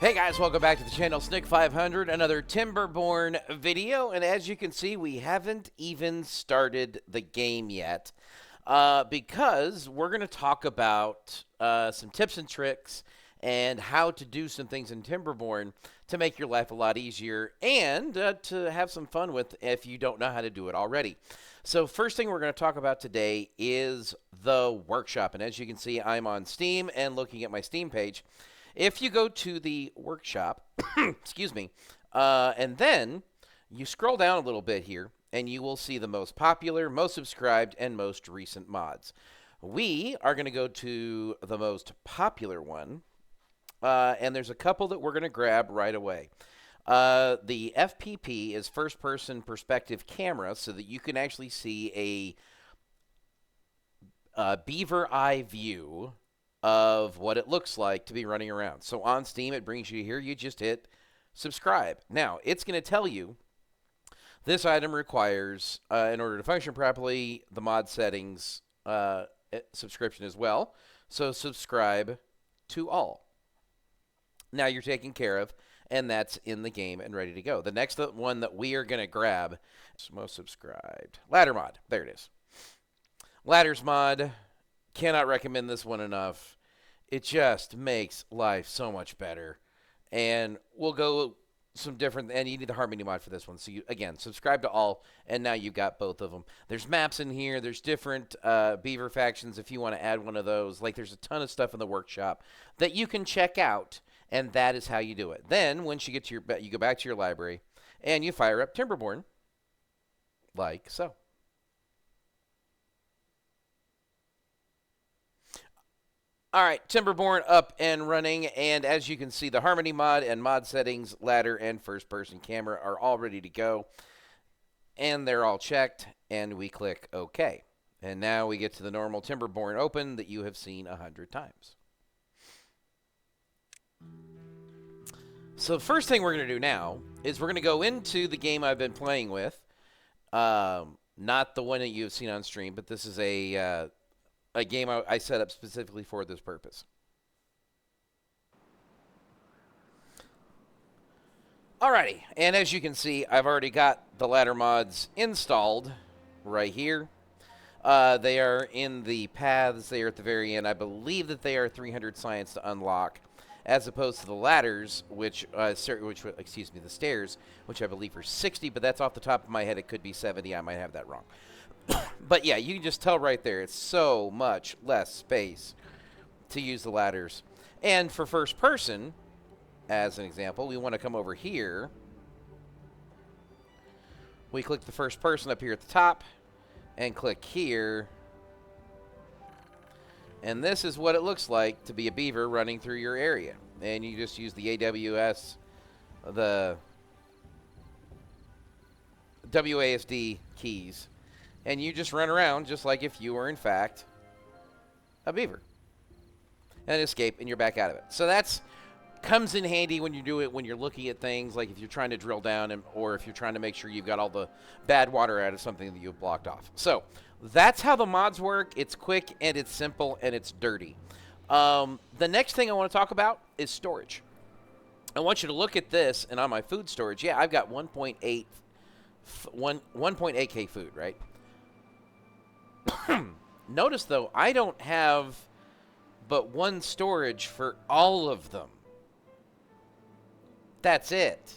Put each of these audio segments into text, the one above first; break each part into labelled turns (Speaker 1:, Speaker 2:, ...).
Speaker 1: Hey guys, welcome back to the channel. Snick 500, another Timberborn video, and as you can see, we haven't even started the game yet because we're going to talk about some tips and tricks and how to do some things in Timberborn to make your life a lot easier and to have some fun with if you don't know how to do it already. So first thing we're going to talk about today is the workshop, and as you can see, I'm on Steam and looking at my Steam page. If you go to the workshop, excuse me, and then you scroll down a little bit here, and you will see the most popular, most subscribed, and most recent mods. We are going to go to the most popular one, and there's a couple that we're going to grab right away. The FPP is first-person perspective camera, so that you can actually see a beaver eye view of what it looks like to be running around. So on Steam, it brings you here. You just hit subscribe. Now, it's going to tell you this item requires, in order to function properly, the mod settings subscription as well. So subscribe to all. Now you're taken care of, and that's in the game and ready to go. The next one that we are going to grab is most subscribed. Ladder mod. There it is. Ladders mod. Cannot recommend this one enough. It just makes life so much better. And we'll go some different, and you need the Harmony mod for this one. So you, again, subscribe to all, and now you've got both of them. There's maps in here. There's different beaver factions if you want to add one of those. Like, there's a ton of stuff in the workshop that you can check out, and that is how you do it. Then, once you get to you go back to your library, and you fire up Timberborn, like so. All right, Timberborn up and running, and as you can see, the Harmony mod and mod settings, ladder, and first-person camera are all ready to go, and they're all checked, and we click OK. And now we get to the normal Timberborn open that you have seen 100 times. So the first thing we're going to do now is we're going to go into the game I've been playing with, not the one that you've seen on stream, but this is a game I set up specifically for this purpose. Alrighty, and as you can see, I've already got the ladder mods installed right here. They are in the paths. They are at the very end. I believe that they are 300 science to unlock, as opposed to the ladders, the stairs, which I believe are 60, but that's off the top of my head. It could be 70. I might have that wrong. But yeah, you can just tell right there, it's so much less space to use the ladders. And for first person, as an example, we want to come over here. We click the first person up here at the top and click here. And this is what it looks like to be a beaver running through your area. And you just use the AWS, the WASD keys. And you just run around just like if you were, in fact, a beaver. And escape, and you're back out of it. So that's comes in handy when you do it, when you're looking at things, like if you're trying to drill down, or if you're trying to make sure you've got all the bad water out of something that you've blocked off. So that's how the mods work. It's quick, and it's simple, and it's dirty. The next thing I want to talk about is storage. I want you to look at this, and on my food storage, yeah, I've got 1.8K food, right? Notice, though, I don't have but one storage for all of them. That's it.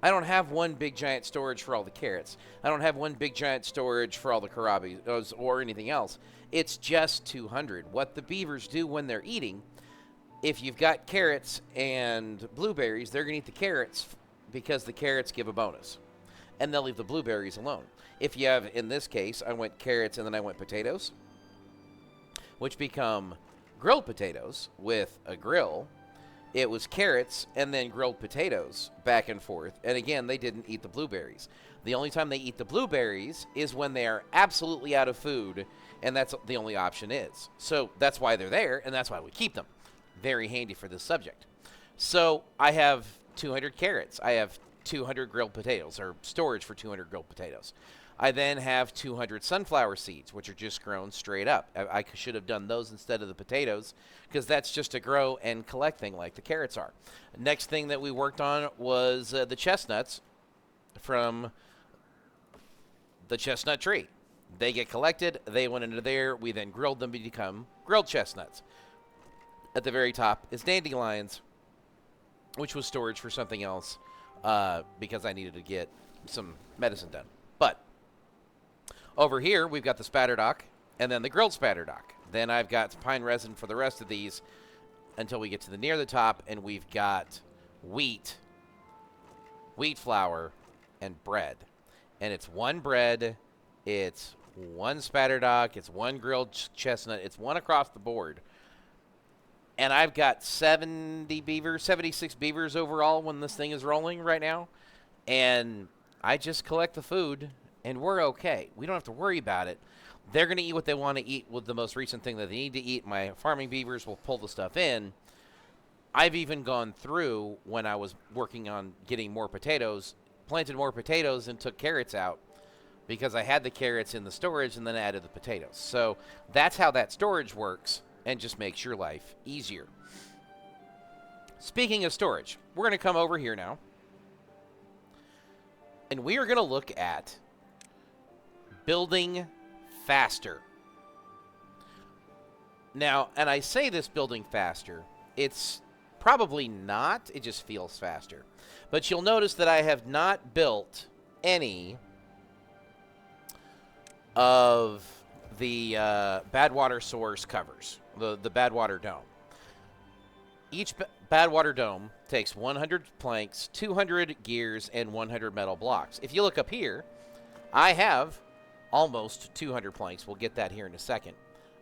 Speaker 1: I don't have one big giant storage for all the carrots. I don't have one big giant storage for all the karabis or anything else. It's just 200. What the beavers do when they're eating, if you've got carrots and blueberries, they're going to eat the carrots because the carrots give a bonus. And they'll leave the blueberries alone. If you have, in this case, I went carrots and then I went potatoes, which become grilled potatoes with a grill. It was carrots and then grilled potatoes back and forth. And again, they didn't eat the blueberries. The only time they eat the blueberries is when they are absolutely out of food, and that's the only option is. So that's why they're there, and that's why we keep them. Very handy for this subject. So I have 200 carrots. I have 200 grilled potatoes, or storage for 200 grilled potatoes. I then have 200 sunflower seeds, which are just grown straight up. I should have done those instead of the potatoes, because that's just a grow and collect thing like the carrots are. Next thing that we worked on was the chestnuts from the chestnut tree. They get collected, they went into there, we then grilled them to become grilled chestnuts. At the very top is dandelions, which was storage for something else, because I needed to get some medicine done. But over here, we've got the spatterdock, and then the grilled spatterdock. Then I've got pine resin for the rest of these until we get to the near the top, and we've got wheat flour, and bread. And it's one bread, it's one spatterdock, it's one grilled chestnut, it's one across the board. And I've got 76 beavers overall when this thing is rolling right now. And I just collect the food, and we're okay. We don't have to worry about it. They're going to eat what they want to eat with the most recent thing that they need to eat. My farming beavers will pull the stuff in. I've even gone through, when I was working on getting more potatoes, planted more potatoes and took carrots out because I had the carrots in the storage and then added the potatoes. So that's how that storage works, and just makes your life easier. Speaking of storage, we're going to come over here now, and we are going to look at building faster. Now, and I say this building faster, it's probably not, it just feels faster. But you'll notice that I have not built any of the bad water source covers, the bad water dome. Each bad water dome takes 100 planks, 200 gears, and 100 metal blocks. If you look up here, I have almost 200 planks. We'll get that here in a second.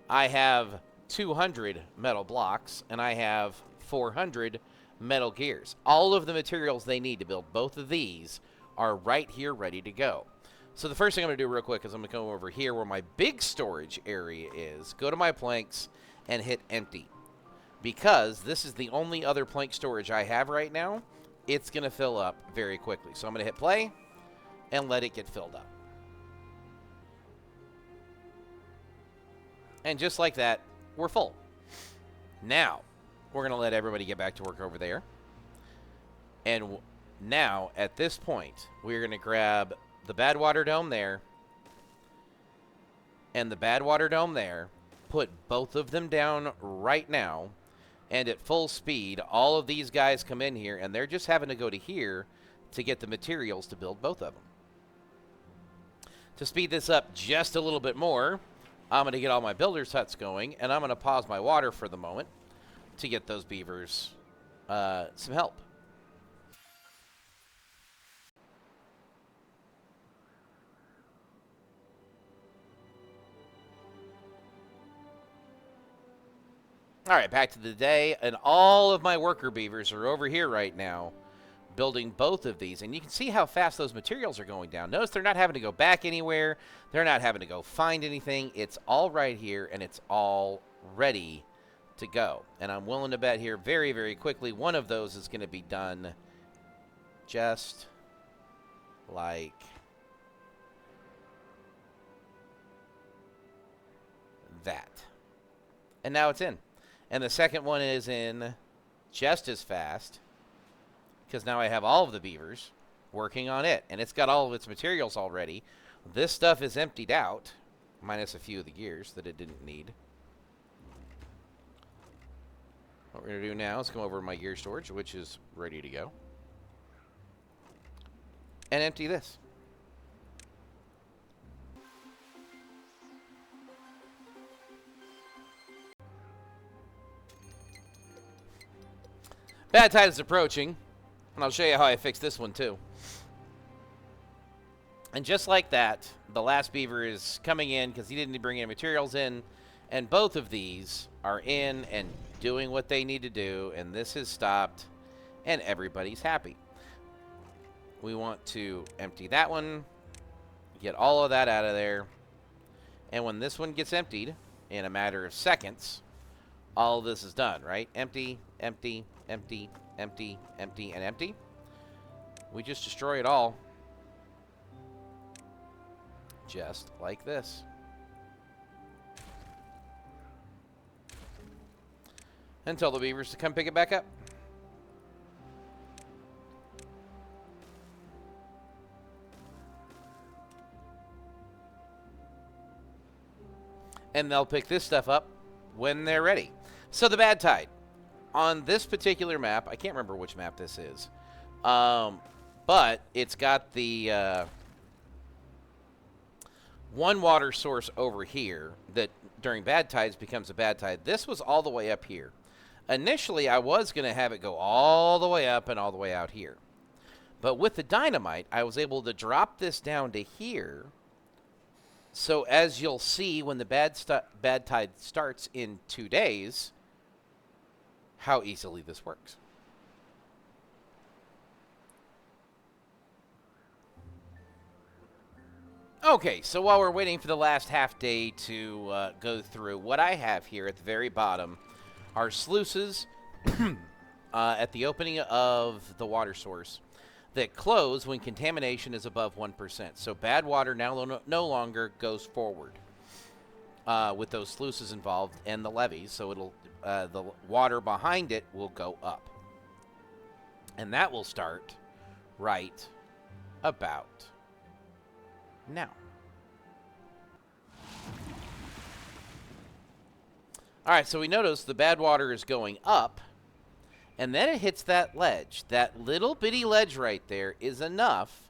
Speaker 1: I have 200 metal blocks, and I have 400 metal gears. All of the materials they need to build both of these are right here ready to go. So the first thing I'm going to do real quick is I'm going to come over here where my big storage area is, go to my planks, and hit empty. Because this is the only other plank storage I have right now, it's going to fill up very quickly. So I'm going to hit play and let it get filled up. And just like that, we're full. Now, we're going to let everybody get back to work over there. And now, at this point, we're going to grab the bad water dome there and the bad water dome there, put both of them down right now, and at full speed, all of these guys come in here, and they're just having to go to here to get the materials to build both of them. To speed this up just a little bit more, I'm going to get all my builders' huts going, and I'm going to pause my water for the moment to get those beavers some help. All right, back to the day, and all of my worker beavers are over here right now building both of these, and you can see how fast those materials are going down. Notice they're not having to go back anywhere. They're not having to go find anything. It's all right here, and it's all ready to go. And I'm willing to bet here very, very quickly one of those is going to be done just like that. And now it's in. And the second one is in just as fast, because now I have all of the beavers working on it, and it's got all of its materials already. This stuff is emptied out, minus a few of the gears that it didn't need. What we're going to do now is come over to my gear storage, which is ready to go, and empty this. Bad tide is approaching, and I'll show you how I fix this one too. And just like that, the last beaver is coming in because he didn't bring any materials in, and both of these are in and doing what they need to do, and this has stopped, and everybody's happy. We want to empty that one, get all of that out of there, and when this one gets emptied, in a matter of seconds, all of this is done, right? Empty, empty, empty, empty, empty, and empty. We just destroy it all. just like this. Until the beavers come pick it back up. And they'll pick this stuff up when they're ready. So the bad tide. On this particular map, I can't remember which map this is, but it's got the one water source over here that during bad tides becomes a bad tide. This was all the way up here. Initially, I was going to have it go all the way up and all the way out here. But with the dynamite, I was able to drop this down to here. So as you'll see when the bad tide starts in 2 days, how easily this works. Okay, so while we're waiting for the last half day to go through, what I have here at the very bottom are sluices at the opening of the water source that close when contamination is above 1%. So bad water now no longer goes forward with those sluices involved and the levees, so it'll the water behind it will go up. And that will start right about now. All right, so we notice the bad water is going up, and then it hits that ledge. That little bitty ledge right there is enough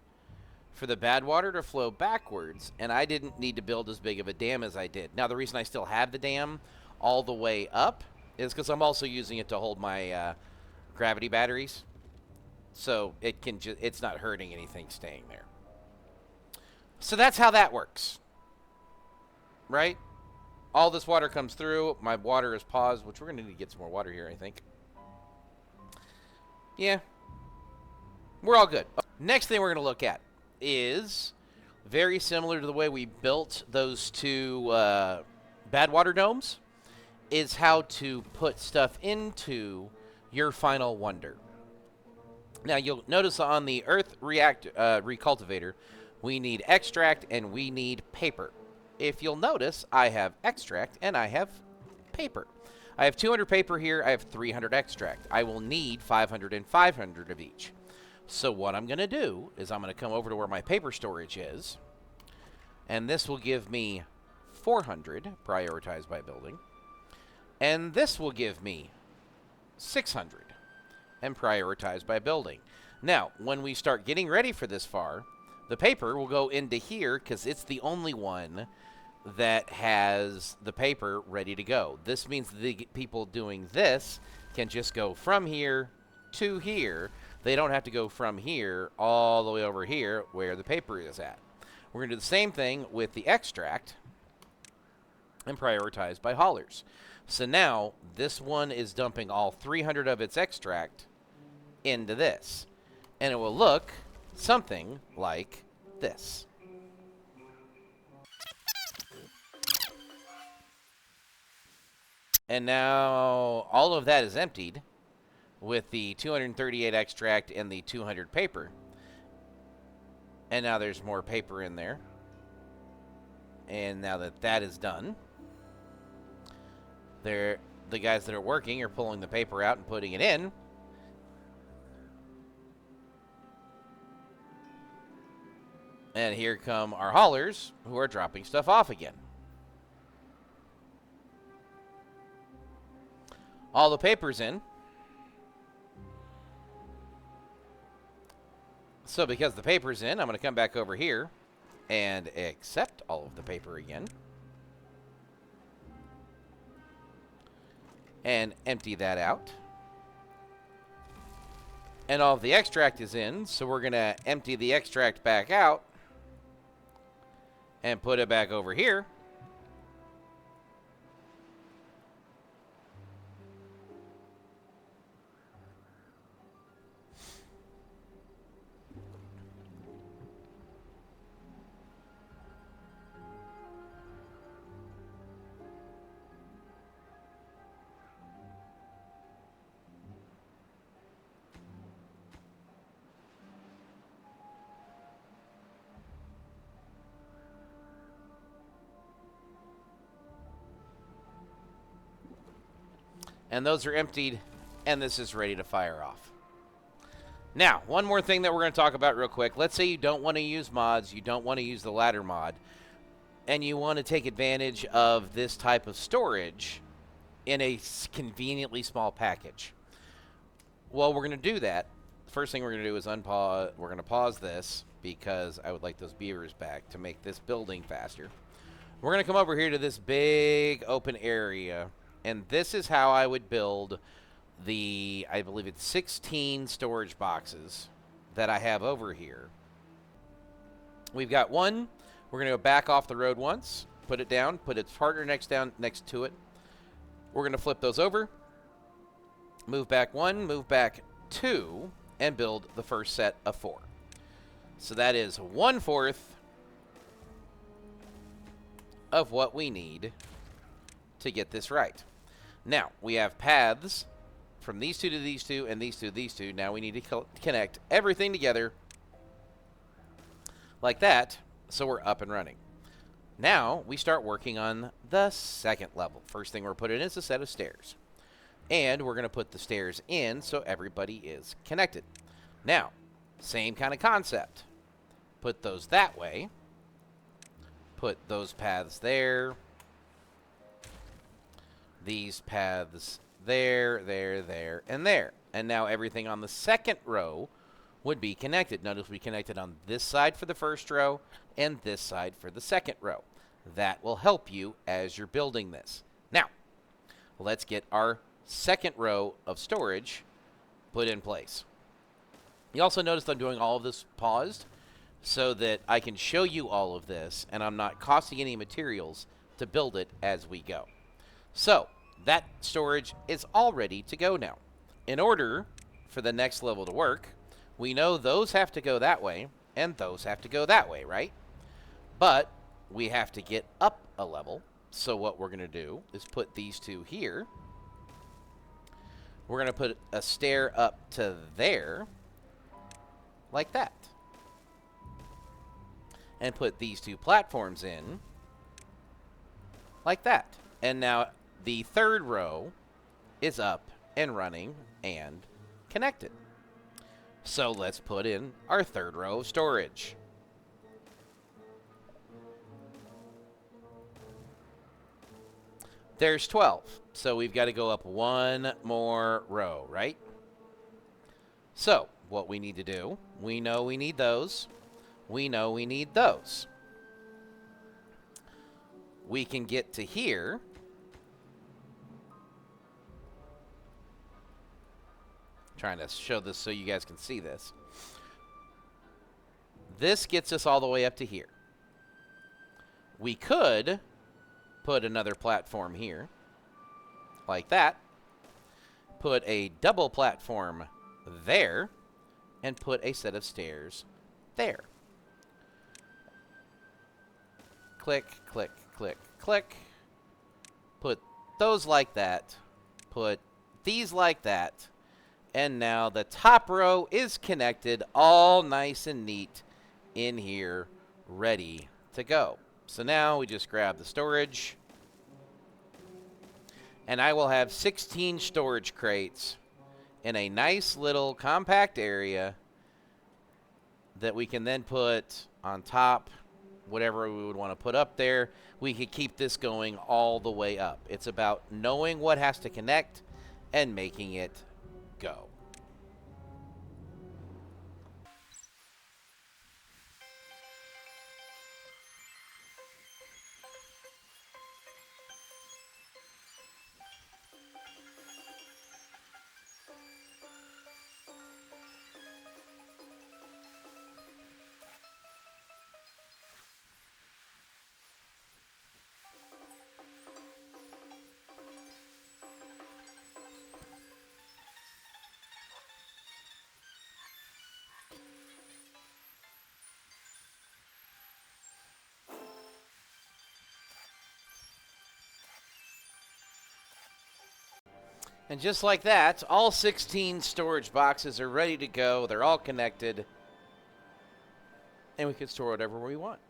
Speaker 1: for the bad water to flow backwards, and I didn't need to build as big of a dam as I did. Now, the reason I still have the dam all the way up is because I'm also using it to hold my gravity batteries, so it can it's not hurting anything staying there. So that's how that works, right? All this water comes through. My water is paused, which we're going to need to get some more water here, I think. Yeah. We're all good. Next thing we're going to look at is very similar to the way we built those two bad water domes, is how to put stuff into your final wonder. Now, you'll notice on the earth recultivator, we need extract and we need paper. If you'll notice, I have extract and I have paper. I have 200 paper here. I have 300 extract. I will need 500 and 500 of each. So what I'm going to do is I'm going to come over to where my paper storage is, and this will give me 400 prioritized by building, and this will give me 600 and prioritized by building. Now, when we start getting ready for this far, the paper will go into here because it's the only one that has the paper ready to go. This means the people doing this can just go from here to here. They don't have to go from here all the way over here where the paper is at. We're going to do the same thing with the extract and prioritize by haulers. So now this one is dumping all 300 of its extract into this. And it will look something like this. And now all of that is emptied with the 238 extract and the 200 paper. And now there's more paper in there. And now that that is done, the guys that are working are pulling the paper out and putting it in. And here come our haulers who are dropping stuff off again. All the paper's in. So because the paper's in, I'm going to come back over here and accept all of the paper again. And empty that out. And all of the extract is in, so we're going to empty the extract back out and put it back over here. And those are emptied, and this is ready to fire off. Now, one more thing that we're going to talk about real quick. Let's say you don't want to use mods, you don't want to use the ladder mod, and you want to take advantage of this type of storage in a conveniently small package. Well, we're going to do that. The first thing we're going to do is unpause. We're going to pause this because I would like those beavers back to make this building faster. We're going to come over here to this big open area, and this is how I would build the, I believe it's 16 storage boxes that I have over here. We've got one. We're going to go back off the road once, put it down, put its partner next to it. We're going to flip those over, move back one, move back two, and build the first set of 4. So that is 1/4 of what we need to get this right. Now, we have paths from these two to these two and these two to these two. Now we need to connect everything together like that, so we're up and running. Now we start working on the second level. First thing we're putting in is a set of stairs. And we're going to put the stairs in so everybody is connected. Now, same kind of concept. Put those that way. Put those paths there. These paths there, there, and there. And now everything on the second row would be connected. Notice we connected on this side for the first row and this side for the second row. That will help you as you're building this. Now, let's get our second row of storage put in place. You also notice I'm doing all of this paused so that I can show you all of this and I'm not costing any materials to build it as we go. So that storage is all ready to go now. In order for the next level to work, we know those have to go that way and those have to go that way, right? But we have to get up a level. So what we're going to do is put these two here. We're going to put a stair up to there, like that. And put these two platforms in, like that. And now the third row is up and running and connected. So let's put in our third row of storage. There's 12, so we've got to go up one more row, right? So what we need to do, we know we need those. We know we need those. We can get to here. Trying to show this so you guys can see this. This gets us all the way up to here. We could put another platform here, like that. Put a double platform there, and put a set of stairs there. Click, click, click, click. Put those like that. Put these like that. And now the top row is connected, all nice and neat in here, ready to go. So now we just grab the storage. And I will have 16 storage crates in a nice little compact area that we can then put on top, whatever we would want to put up there. We could keep this going all the way up. It's about knowing what has to connect and making it go. And just like that, all 16 storage boxes are ready to go. They're all connected. And we can store whatever we want.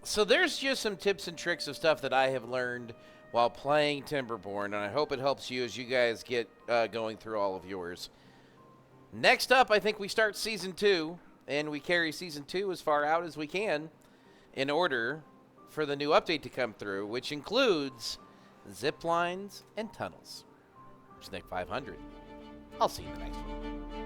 Speaker 1: So there's just some tips and tricks of stuff that I have learned while playing Timberborn, and I hope it helps you as you guys get going through all of yours. Next up, I think we start Season 2, and we carry Season 2 as far out as we can in order for the new update to come through, which includes zip lines and tunnels. Snick 500. I'll see you in the next one.